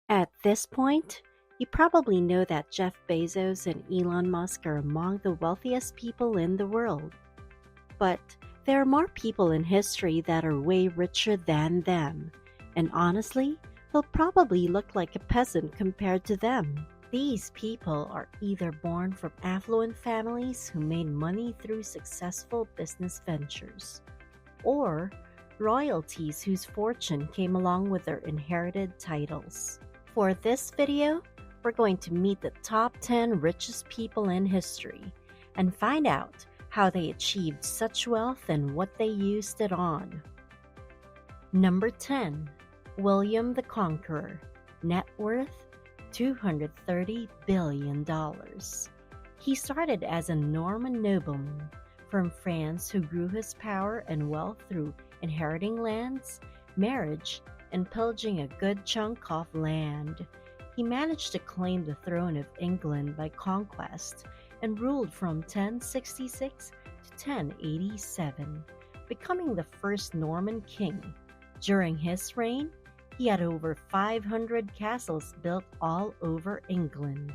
At this point, you probably know that Jeff Bezos and Elon Musk are among the wealthiest people in the world. But there are more people in history that are way richer than them, and honestly, they'll probably look like a peasant compared to them. These people are either born from affluent families who made money through successful business ventures, or royalties whose fortune came along with their inherited titles. For this video, we're going to meet the top 10 richest people in history and find out how they achieved such wealth and what they used it on. Number 10. William the Conqueror. Net worth $230 billion. He started as a Norman nobleman from France who grew his power and wealth through inheriting lands, marriage, and pillaging a good chunk of land. He managed to claim the throne of England by conquest and ruled from 1066 to 1087, becoming the first Norman king. During his reign, he had over 500 castles built all over England.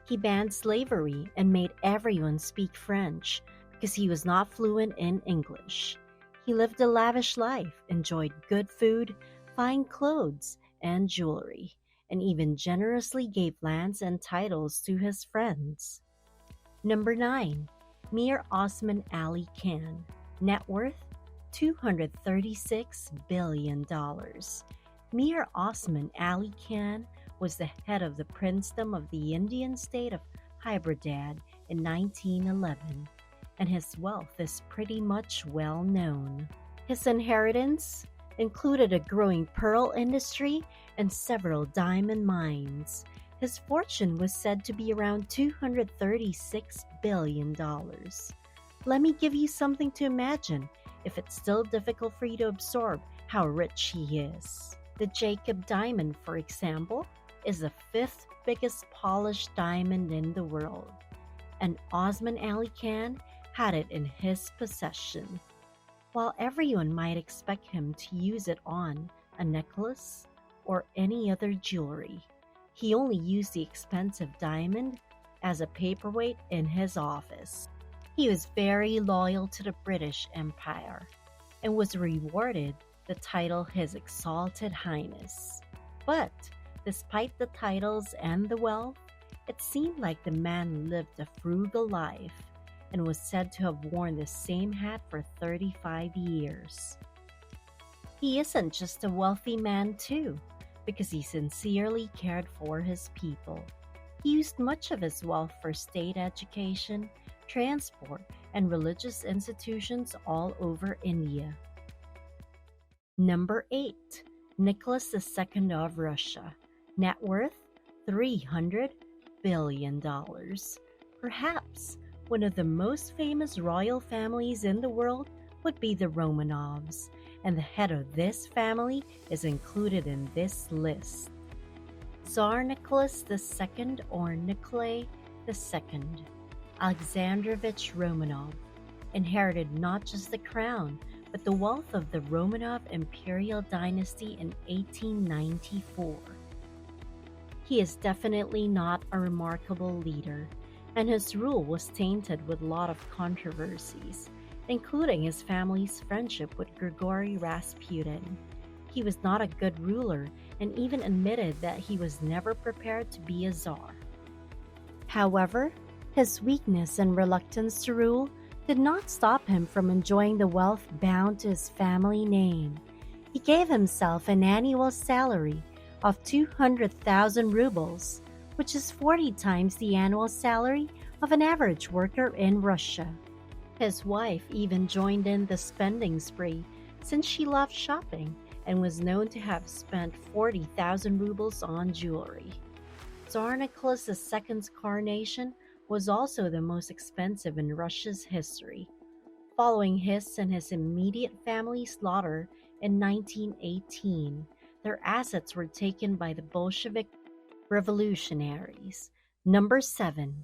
He banned slavery and made everyone speak French because he was not fluent in English. He lived a lavish life, enjoyed good food, fine clothes, and jewelry, and even generously gave lands and titles to his friends. Number 9. Mir Osman Ali Khan. Net worth $236 billion. Mir Osman Ali Khan was the head of the princedom of the Indian state of Hyderabad in 1911, and his wealth is pretty much well known. His inheritance included a growing pearl industry and several diamond mines. His fortune was said to be around $236 billion. Let me give you something to imagine if it's still difficult for you to absorb how rich he is. The Jacob diamond, for example, is the 5th biggest polished diamond in the world, and Osman Ali Khan had it in his possession. While everyone might expect him to use it on a necklace or any other jewelry, he only used the expensive diamond as a paperweight in his office. He was very loyal to the British Empire and was rewarded the title His Exalted Highness. But despite the titles and the wealth, it seemed like the man lived a frugal life and was said to have worn the same hat for 35 years. He isn't just a wealthy man too, because he sincerely cared for his people. He used much of his wealth for state education, transport, and religious institutions all over India. Number 8. Nicholas II of Russia. Net worth $300 billion. Perhaps one of the most famous royal families in the world would be the Romanovs, and the head of this family is included in this list. Zarniklus the Second, or Nikolai II, Alexandrovich Romanov, inherited not just the crown, but the wealth of the Romanov imperial dynasty in 1894. He is definitely not a remarkable leader, and his rule was tainted with a lot of controversies, including his family's friendship with Grigory Rasputin. He was not a good ruler and even admitted that he was never prepared to be a czar. However, his weakness and reluctance to rule did not stop him from enjoying the wealth bound to his family name. He gave himself an annual salary of 200,000 rubles, which is 40 times the annual salary of an average worker in Russia. His wife even joined in the spending spree since she loved shopping and was known to have spent 40,000 rubles on jewelry. Zarniklus II's coronation was also the most expensive in Russia's history, following his and his immediate family's slaughter in 1918. Their assets were taken by the Bolshevik revolutionaries. Number 7.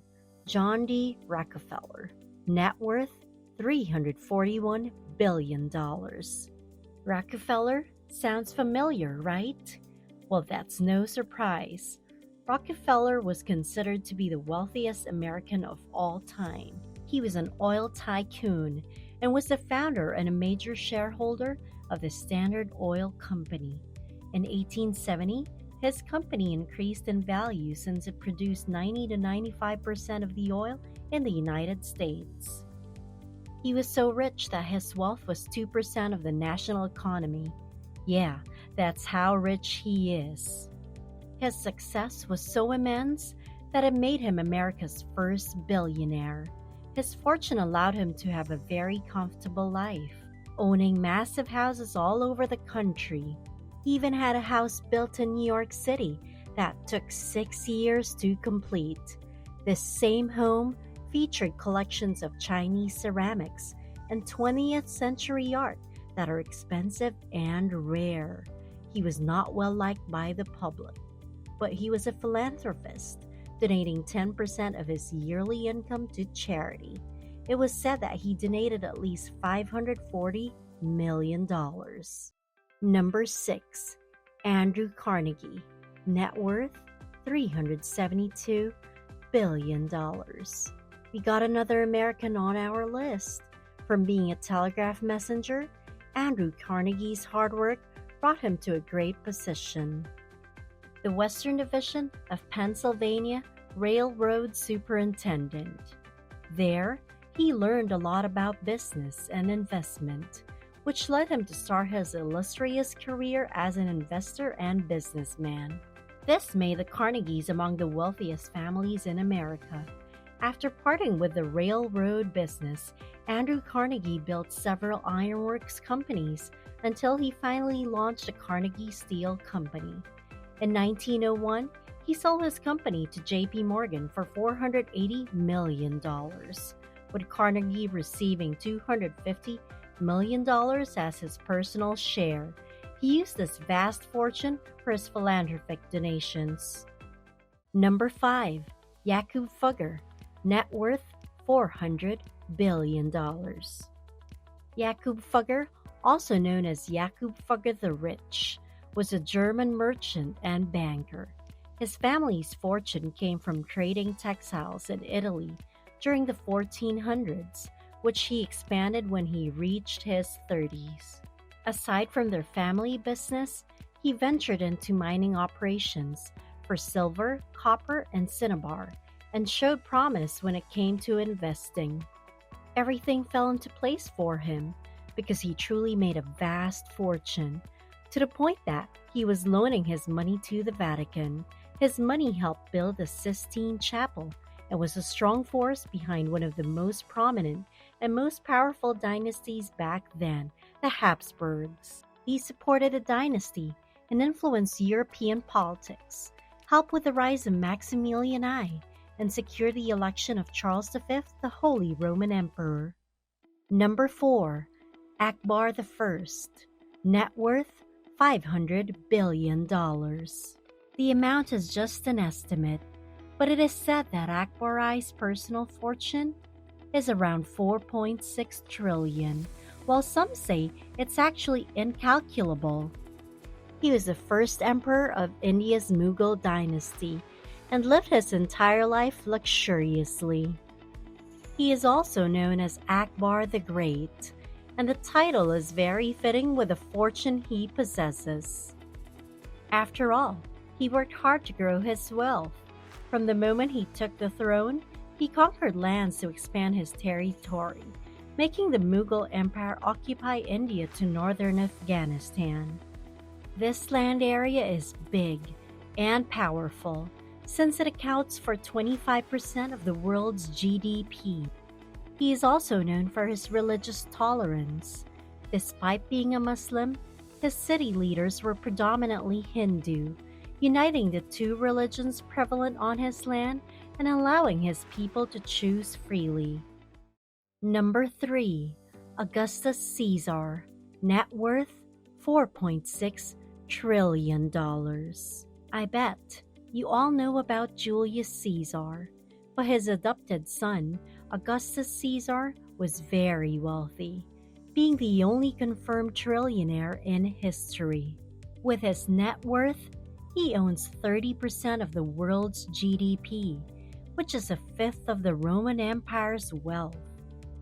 John D. Rockefeller. Net worth $341 billion. Rockefeller sounds familiar, right? Well, that's no surprise. Rockefeller was considered to be the wealthiest American of all time. He was an oil tycoon and was the founder and a major shareholder of the Standard Oil Company. In 1870, his company increased in value since it produced 90 to 95% of the oil in the United States. He was so rich that his wealth was 2% of the national economy. Yeah, that's how rich he is. His success was so immense that it made him America's first billionaire. His fortune allowed him to have a very comfortable life, owning massive houses all over the country. He even had a house built in New York City that took 6 years to complete. This same home featured collections of Chinese ceramics and 20th century art that are expensive and rare. He was not well liked by the public, but he was a philanthropist, donating 10% of his yearly income to charity. It was said that he donated at least $540 million. Number 6. Andrew Carnegie. Net worth $372 billion. We got another American on our list. From being a telegraph messenger, Andrew Carnegie's hard work brought him to a great position. The Western Division of Pennsylvania Railroad Superintendent. There, he learned a lot about business and investment, which led him to start his illustrious career as an investor and businessman. This made the Carnegies among the wealthiest families in America. After parting with the railroad business, Andrew Carnegie built several ironworks companies until he finally launched the Carnegie Steel Company. In 1901, he sold his company to J.P. Morgan for $480 million, with Carnegie receiving $250 million as his personal share. He used this vast fortune for his philanthropic donations. Number 5. Jakob Fugger. Net worth $400 billion. Jakob Fugger, also known as Jakob Fugger the Rich, was a German merchant and banker. His family's fortune came from trading textiles in Italy during the 1400s, which he expanded when he reached his 30s. Aside from their family business, he ventured into mining operations for silver, copper, and cinnabar, and showed promise when it came to investing. Everything fell into place for him because he truly made a vast fortune, to the point that he was loaning his money to the Vatican. His money helped build the Sistine Chapel and was a strong force behind one of the most prominent and most powerful dynasties back then, the Habsburgs. He supported the dynasty and influenced European politics, helped with the rise of Maximilian I, and secured the election of Charles V, the Holy Roman Emperor. Number 4. Akbar I. Net worth $500 billion. The amount is just an estimate, but it is said that Akbar I's personal fortune is around 4.6 trillion, while some say it's actually incalculable. He was the first emperor of India's Mughal dynasty and lived his entire life luxuriously. He is also known as Akbar the Great, and the title is very fitting with the fortune he possesses. After all, he worked hard to grow his wealth. From the moment he took the throne, he conquered lands to expand his territory, making the Mughal Empire occupy India to northern Afghanistan. This land area is big and powerful, since it accounts for 25% of the world's GDP. He is also known for his religious tolerance. Despite being a Muslim, his city leaders were predominantly Hindu, uniting the two religions prevalent on his land and allowing his people to choose freely. Number 3. Augustus Caesar. Net worth $4.6 trillion. I bet you all know about Julius Caesar, but his adopted son, Augustus Caesar, was very wealthy, being the only confirmed trillionaire in history. With his net worth, he owns 30% of the world's GDP, which is a fifth of the Roman Empire's wealth.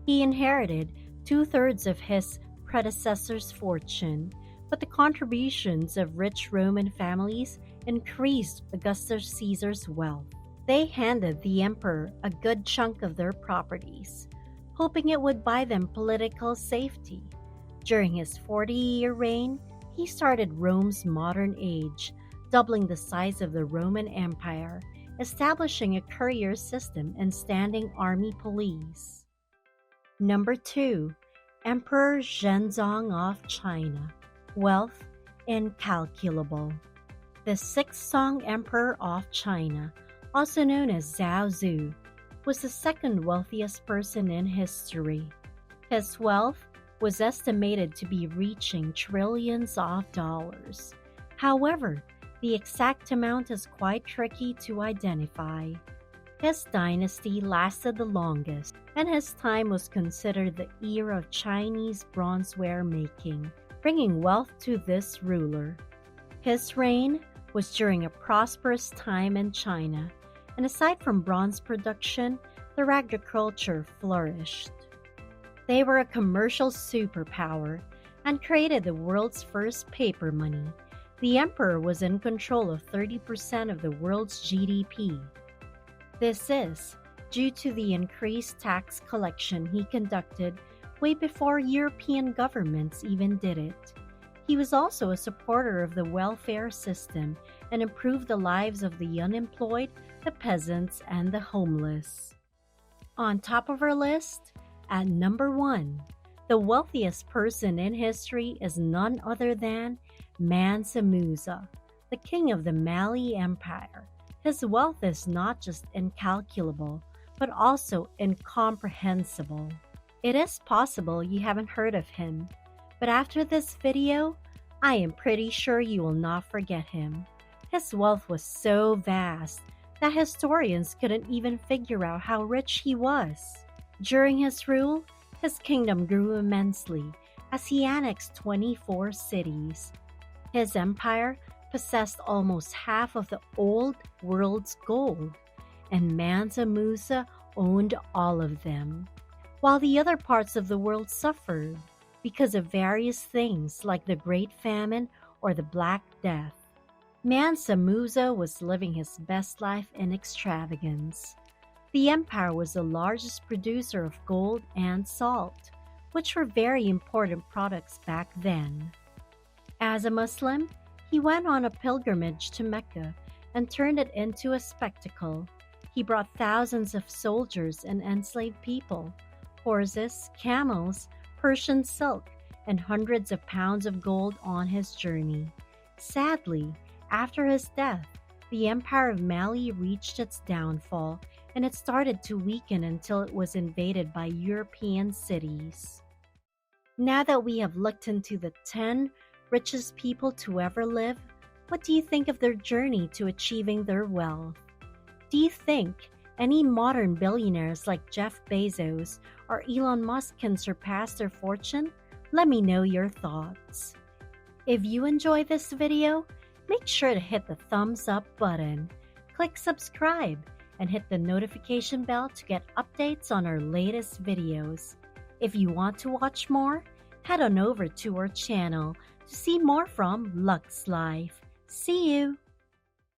He inherited two-thirds of his predecessor's fortune, but the contributions of rich Roman families increased Augustus Caesar's wealth. They handed the emperor a good chunk of their properties, hoping it would buy them political safety. During his 40-year reign, he started Rome's modern age, doubling the size of the Roman Empire, establishing a courier system and standing army police. Number 2. Emperor Zhenzong of China. Wealth incalculable. The Sixth Song Emperor of China, also known as Zhao Zu, was the second wealthiest person in history. His wealth was estimated to be reaching trillions of dollars. However, the exact amount is quite tricky to identify. His dynasty lasted the longest, and his time was considered the era of Chinese bronzeware making, bringing wealth to this ruler. His reign was during a prosperous time in China, and aside from bronze production, their agriculture flourished. They were a commercial superpower and created the world's first paper money. The emperor was in control of 30% of the world's GDP. This is due to the increased tax collection he conducted way before European governments even did it. He was also a supporter of the welfare system and improved the lives of the unemployed, the peasants, and the homeless. On top of our list, at number 1, the wealthiest person in history is none other than Manchemusa, the king of the Mali Empire. His wealth is not just incalculable, but also incomprehensible. It is possible you haven't heard of him, but after this video, I am pretty sure you will not forget him. His wealth was so vast that historians couldn't even figure out how rich he was. During his rule, his kingdom grew immensely as he annexed 24 cities. His empire possessed almost half of the old world's gold, and Manchemusa owned all of them, while the other parts of the world suffered because of various things like the Great Famine or the Black Death. Manchemusa was living his best life in extravagance. The empire was the largest producer of gold and salt, which were very important products back then. As a Muslim, he went on a pilgrimage to Mecca and turned it into a spectacle. He brought thousands of soldiers and enslaved people, horses, camels, Persian silk, and hundreds of pounds of gold on his journey. Sadly, after his death, the Empire of Mali reached its downfall, and it started to weaken until it was invaded by European cities. Now that we have looked into the 10 richest people to ever live, what do you think of their journey to achieving their wealth? Do you think any modern billionaires like Jeff Bezos or Elon Musk can surpass their fortune? Let me know your thoughts. If you enjoy this video, make sure to hit the thumbs up button, click subscribe, and hit the notification bell to get updates on our latest videos. If you want to watch more, head on over to our channel to see more from Lux Life. See you!